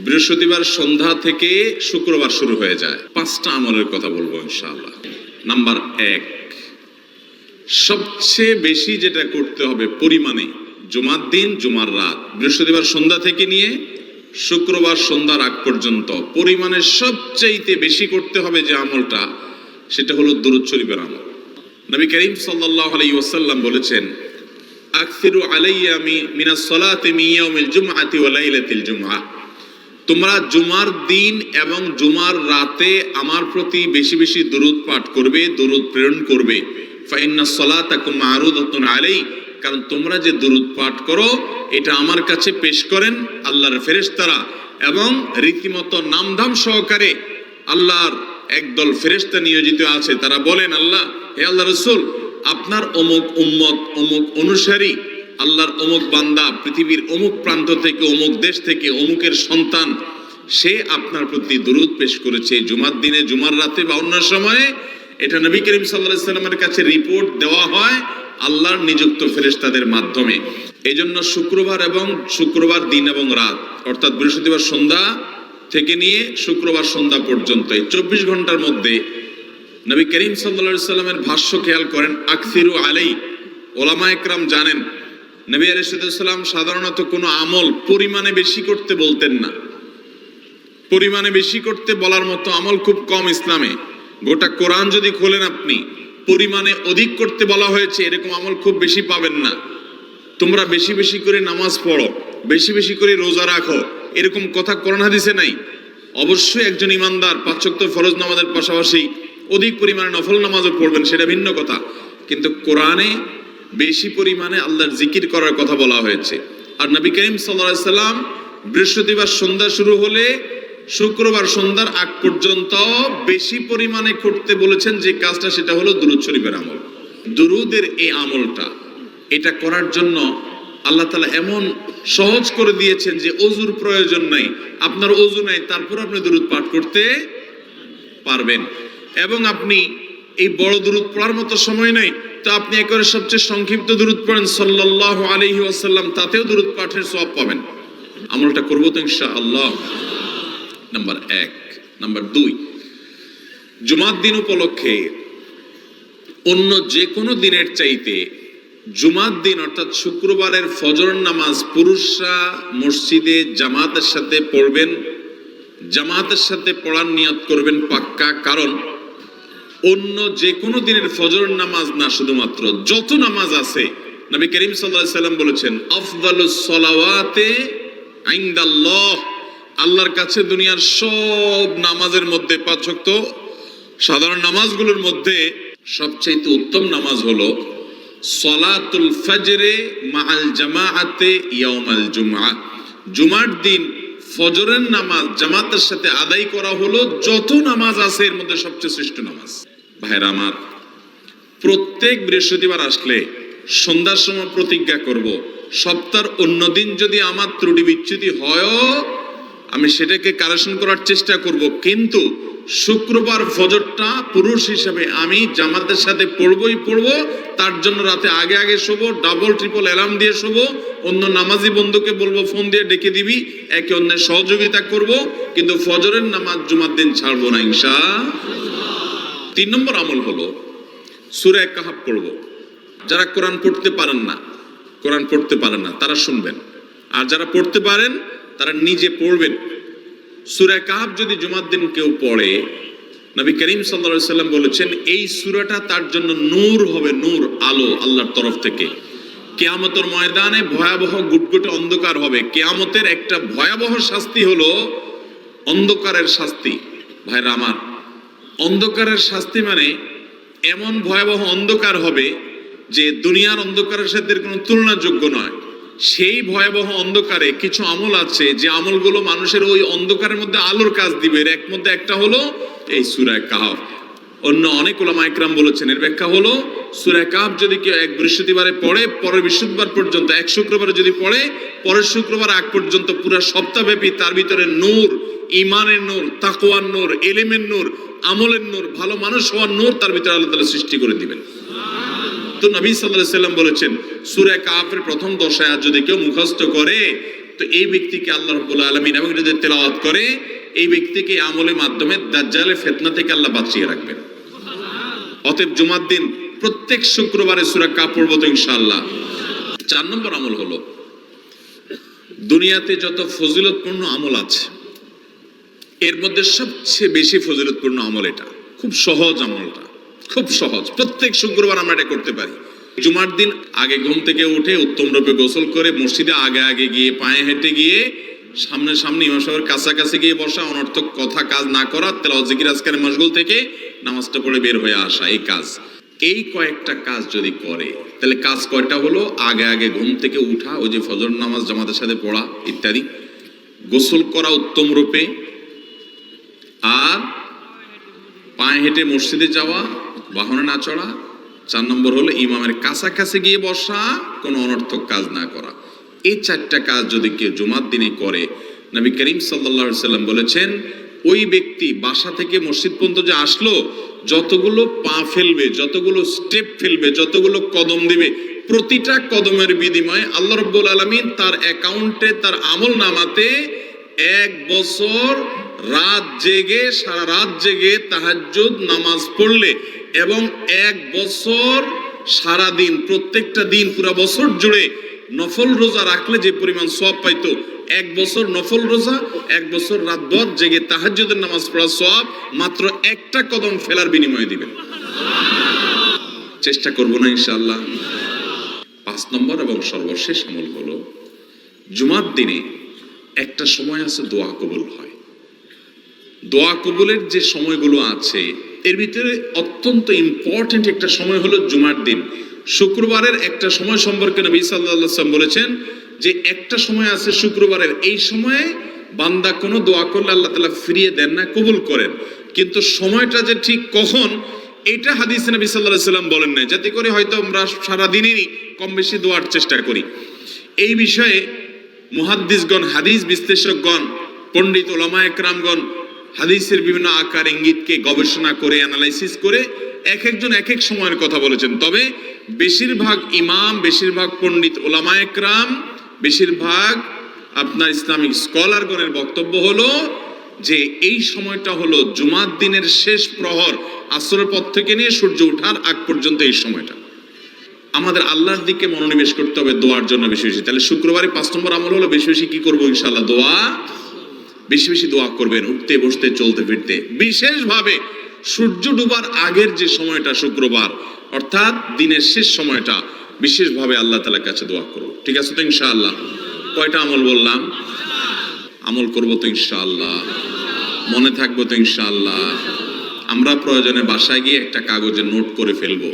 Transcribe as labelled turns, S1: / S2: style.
S1: বৃহস্পতিবার সন্ধ্যা থেকে শুক্রবার শুরু হয়ে যায়। 5টা আমলের কথা বলবো ইনশাআল্লাহ। নাম্বার 1, সবচেয়ে বেশি যেটা করতে হবে পরিমাণে, জুমার দিন জুমার রাত বৃহস্পতিবার সন্ধ্যা থেকে নিয়ে শুক্রবার সন্ধ্যার আগ পর্যন্ত পরিমাণে সবচাইতে বেশি করতে হবে যে আমলটা, সেটা হলো দুরূদ শরীফের আমল। নবী করিম সাল্লাল্লাহু আলাইহি ওয়াসাল্লাম বলেছেন, আকসিরু আলাইয়া মিনাস সালাতি মিন ইয়াউমিল জুমআতি ওয়া লাইলাতিল জুমআহ, তোমরা জুমার দিন এবং জুমার রাতে আমার প্রতি বেশি বেশি দুরূদ পাঠ করবে, দুরূদ প্রেরণ করবে। ফাইন্নাস সালাতাকুম মারুদাতুন আলাই, কারণ তোমরা যে দুরূদ পাঠ করো এটা আমার কাছে পেশ করেন আল্লাহর ফেরেশতারা, এবং রীতিমতো নামধাম সহকারে আল্লাহর একদল ফেরেশতা নিয়োজিত আছে। তারা বলেন, আল্লাহ, হে আল্লাহ রাসূল, আপনার অমুক উম্মত, অমুক অনুসারী, আল্লাহর অমুক বান্দা পৃথিবীর অমুক প্রান্ত থেকে, অমুক দেশ থেকে, অমুকের সন্তান, সে আপনার প্রতি দুরূদ পেশ করেছে জুমার দিনে, জুমার রাতে বা অন্য সময়ে। এটা নবী করিম সাল্লাল্লাহু আলাইহি সাল্লামের কাছে রিপোর্ট দেওয়া হয় আল্লাহর নিযুক্ত ফেরেশতাদের মাধ্যমে। এই জন্য শুক্রবার দিন এবং রাত, অর্থাৎ বৃহস্পতিবার সন্ধ্যা থেকে নিয়ে শুক্রবার সন্ধ্যা পর্যন্ত এই 24 ঘন্টার মধ্যে নবী করিম সাল্লাল্লাহু আলাইহি সাল্লামের ভাষ্য খেয়াল করেন, আকসিরু আলাই। ওলামায়ে কেরাম জানেন নবী আলাইহিস সালাম সাধারণত কোনো আমল পরিমাণে বেশি করতে বলতেন না। পরিমাণে বেশি করতে বলার মতো আমল খুব কম ইসলামে। গোটা কোরআন যদি খোলেন আপনি, পরিমাণে অধিক করতে বলা হয়েছে এরকম আমল খুব বেশি পাবেন না। তোমরা বেশি বেশি করে নামাজ পড়ো, বেশি বেশি করে রোজা রাখো, এরকম কথা কোরআন হাদিসে নাই। অবশ্যই একজন ইমানদার 5 ওয়াক্ত ফরজ নামাজের পাশাপাশি অধিক পরিমাণে নফল নামাজও পড়বেন, সেটা ভিন্ন কথা। কিন্তু কোরআনে বেশি পরিমাণে আল্লাহর জিকির করার কথা বলা হয়েছে। আর নবী করিম সাল্লাল্লাহু আলাইহি সাল্লাম বৃহস্পতিবার সন্ধ্যা শুরু হলে শুক্রবার সন্ধ্যার আগ পর্যন্ত বেশি পরিমাণে করতে বলেছেন যে কাজটা, সেটা হলো দুরূদ শরীফের আমল। দুরূদের এই আমলটা, এটা করার জন্য আল্লাহ তাআলা এমন সহজ করে দিয়েছেন যে ওযুর প্রয়োজন নাই। আপনার ওযু নাই, তারপর আপনি দুরূদ পাঠ করতে পারবেন। এবং আপনি এই বড় দুরূদ পড়ার মতো সময় নাই, তো আপনি একেবারে সবচেয়ে সংক্ষিপ্ত দুরূদ পড়েন সাল্লাল্লাহু আলাইহি ওয়াসাল্লাম, তাতেও দুরূদ পাঠের সওয়াব পাবেন। আমলটা করব তো ইনশাআল্লাহ। নাম্বার 1। নাম্বার 2, জুমার দিন উপলক্ষে অন্য যে কোনো দিনের চাইতে জুমার দিন অর্থাৎ শুক্রবারের ফজর নামাজ পুরুষরা মসজিদে জামাতের সাথে পড়বেন। জামাতের সাথে পড়ার নিয়ত করবেন পাক্কা, কারণ অন্য যে কোনো দিনের ফজর নামাজ না, শুধুমাত্র যত নামাজ আছে, নবী করিম সাল্লাল্লাহু আলাইহি সাল্লাম বলেছেন, আফদালুস সালাওয়াতে ইনদাল্লাহ, আল্লাহর কাছে দুনিয়ার সব নামাজের মধ্যে 5 ওয়াক্ত সাধারণ নামাজগুলোর মধ্যে সবচেয়ে উত্তম নামাজ হলো সালাতুল ফজরে মাআল জামাআতে ইয়াউমাল জুমআ, জুমার দিন ফজরের নামাজ জামাতের সাথে আদায় করা হলো যত নামাজ আছে এর মধ্যে সবচেয়ে শ্রেষ্ঠ নামাজ। ভাইরা আমার, প্রত্যেক বৃহস্পতিবার আসলে সন্ধ্যার সময় প্রতিজ্ঞা করব, সপ্তাহের অন্য দিন যদি আমার ত্রুটি বিচ্যুতি হয়ও আমি সেটাকে কারেকশন করার চেষ্টা করব, কিন্তু শুক্রবার ফজরটা পুরুষ হিসাবে আমি জামাতের সাথে পড়বই পড়ব। তার জন্য রাতে আগে আগে শোবো, ডাবল ট্রিপল অ্যালার্ম দিয়ে শোবো, অন্য নামাজি বন্ধুকে বলবো ফোন দিয়ে ডেকে দিবি, একে অন্যের সহযোগিতা করব, কিন্তু ফজরের নামাজ জুমার দিন ছাড়বো না ইনশাআল্লাহ। 3 নম্বর আমল হলো সূরা কাহফ পড়ব। যারা কোরআন পড়তে পারেন না তারা শুনবেন, আর যারা পড়তে পারেন তারা নিজে পড়বেন। সূরা কাহফ যদি জুমার দিন কেউ পড়ে, নবী করিম সাল্লাল্লাহু আলাইহি সাল্লাম বলেছেন এই সূরাটা তার জন্য নূর হবে, নূর, আলো আল্লাহর তরফ থেকে। কিয়ামতের ময়দানে ভয়াবহ গুটগুটে অন্ধকার হবে। কিয়ামতের একটা ভয়াবহ শাস্তি হলো অন্ধকারের শাস্তি। ভাইরা আমার, অন্ধকারের শাস্তি মানে এমন ভয়াবহ অন্ধকার হবে যে দুনিয়ার অন্ধকারের সাথে কোনো তুলনাযোগ্য নয়। সেই ভয়াবহ অন্ধকারে কিছু আমল আছে যে আমলগুলো মানুষের ওই অন্ধকারের মধ্যে আলোর কাজ দিবে। এর মধ্যে একটা হলো এই সূরা কাহফ। অন্য অনেক উলামা ইকরাম বলেছেন এর ব্যাখ্যা হলো সূরা কাহফ যদি কেউ এক বৃহস্পতিবারে পড়ে, পরের বৃহস্পতিবার পর্যন্ত, এক শুক্রবারে যদি পড়ে, পরের শুক্রবার আগ পর্যন্ত পুরো সপ্তাহব্যাপী তার ভিতরে নূর, ঈমানের নূর, তাকওয়ার নূর, ইলমের নূর, আমলের নূর, ভালো মানুষ হওয়ার নূর তার ভিতরে আল্লাহ তাআলা সৃষ্টি করে দিবেন। তো নবী সাল্লাল্লাহু আলাইহি সাল্লাম বলেছেন সূরা কাহফের প্রথম 10 আয়াত যদি কেউ মুখস্থ করে তো এই ব্যক্তিকে আল্লাহ রাব্বুল আলামিন এবং যদি তেলাওয়াত করে এই ব্যক্তিকে আমলের মাধ্যমে দাজ্জালের ফিতনা থেকে আল্লাহ বাঁচিয়ে রাখবেন। অতএব জুমার দিন প্রত্যেক শুক্রবারে সূরা কাফ পড়ব তো ইনশাআল্লাহ। 4 নম্বর আমল হলো, দুনিয়াতে যত ফজিলতপূর্ণ আমল আছে এর মধ্যে সবচেয়ে বেশি ফজিলতপূর্ণ আমল এটা। খুব সহজ আমলটা, খুব সহজ, প্রত্যেক শুক্রবার আমরা এটা করতে পারি। জুমার দিন আগে ঘুম থেকে উঠে উত্তম রূপে গোসল করে মসজিদে আগে আগে গিয়ে পায়ে হেঁটে গিয়ে সামনে ইমাম সাহেবের কাছাকাছি গিয়ে বসা, অনর্থক কথা কাজ না করা, তেলাওয়াত জিকির আজকারের মশগুল থেকে নামাজটা পড়ে বের হয়ে আসা, এই কাজ, এই কয়েকটা কাজ যদি করে তাহলে কাজ কয়টা হলো? আগে আগে ঘুম থেকে উঠা, ওই যে ফজর নামাজ জামাতের সাথে পড়া ইত্যাদি, গোসল করা উত্তম রূপে, আর পায়ে হেঁটে মসজিদে যাওয়া, বাহনে না চড়া। 4 নম্বর হলো ইমামের কাছাকাছি গিয়ে বসা, কোনো অনর্থক কাজ না করা। এই 4টা কাজ যদি কেউ জুমার দিনে করে, নবী করিম সাল্লাল্লাহু আলাইহি সাল্লাম বলেছেন ওই ব্যক্তি বাসা থেকে মসজিদ পর্যন্ত যে আসলো, যতগুলো পা ফেলবে, যতগুলো স্টেপ ফেলবে, যতগুলো কদম দিবে, প্রতিটা কদমের বিনিময়ে আল্লাহ রাব্বুল আলামিন তার অ্যাকাউন্টে, তার আমল নামাতে 1 বছর রাত জেগে, সারা রাত জেগে তাহাজ্জুদ নামাজ পড়লে এবং 1 বছর সারা দিন, প্রত্যেকটা দিন পুরো বছর জুড়ে নফল রোজা রাখলে যে পরিমাণ সওয়াব পাইতো, 1 বছর নফল রোজা, 1 বছর রাতভর জেগে তাহাজ্জুদের নামাজ পড়ার সওয়াব মাত্র একটা কদম ফেলার বিনিময়ে দিবেন। চেষ্টা করব না ইনশাআল্লাহ। 5 নম্বর এবং সর্বশেষ আমল হলো, জুমার দিনে একটা সময় আছে দোয়া কবুল হয়। দোয়া কবুলের যে সময়গুলো আছে এর ভিতরে অত্যন্ত ইম্পর্টেন্ট একটা সময় হলো জুমার দিন। শুক্রবারের একটা সময় সম্পর্কে নবী সাল্লাল্লাহু আলাইহি ওয়াসাল্লাম বলেছেন যে একটা সময় আছে শুক্রবারের, এই সময়ে বান্দা কোনো দোয়া করলে আল্লাহ তাআলা ফিরিয়ে দেন না, কবুল করেন। কিন্তু সময়টা যে ঠিক কখন এটা হাদিসে নবী সাল্লাল্লাহু আলাইহি ওয়াসাল্লাম বলেন না, যাতে করে হয়তো আমরা সারা দিনেরই কম বেশি দোয়ার চেষ্টা করি। এই বিষয়ে মুহাদ্দিসগণ, হাদিস বিশ্লেষকগণ, পণ্ডিত ওলামায়ে কেরামগণ হাদিসের বিভিন্ন আকার ইঙ্গিতকে গবেষণা করে, অ্যানালাইসিস করে এক একজন এক এক সময়ের কথা বলেছেন। তবে বেশিরভাগ ইমাম, বেশিরভাগ পণ্ডিত ওলামায়ে কেরাম, বেশিরভাগ আপনার ইসলামিক স্কলারগণের বক্তব্য হলো যে এই সময়টা হলো জুমার দিনের শেষ প্রহর, আসরের পর থেকে নিয়ে সূর্য ওঠার আগ পর্যন্ত। এই সময়টা আমাদের আল্লাহর দিকে মনোনিবেশ করতে হবে দোয়ার জন্য বেশি বেশি। তাহলে শুক্রবারে 5 নম্বর আমল হলো বেশি বেশি কি করবো ইনশাআল্লাহ? দোয়া, বেশি বেশি দোয়া করবেন, উঠতে বসতে চলতে ফিরতে। বিশেষভাবে সূর্য ডুবার আগের যে সময়টা শুক্রবার, অর্থাৎ দিনের শেষ সময়টা, বিশেষভাবে আল্লাহ তাআলার কাছে দোয়া করব। ঠিক আছে তো ইনশাআল্লাহ? কয়টা আমল বললাম? আমল করব তো ইনশাআল্লাহ? মনে থাকবো তো ইনশাআল্লাহ? আমরা প্রয়োজনে বাসায় গিয়ে একটা কাগজে নোট করে ফেলবো।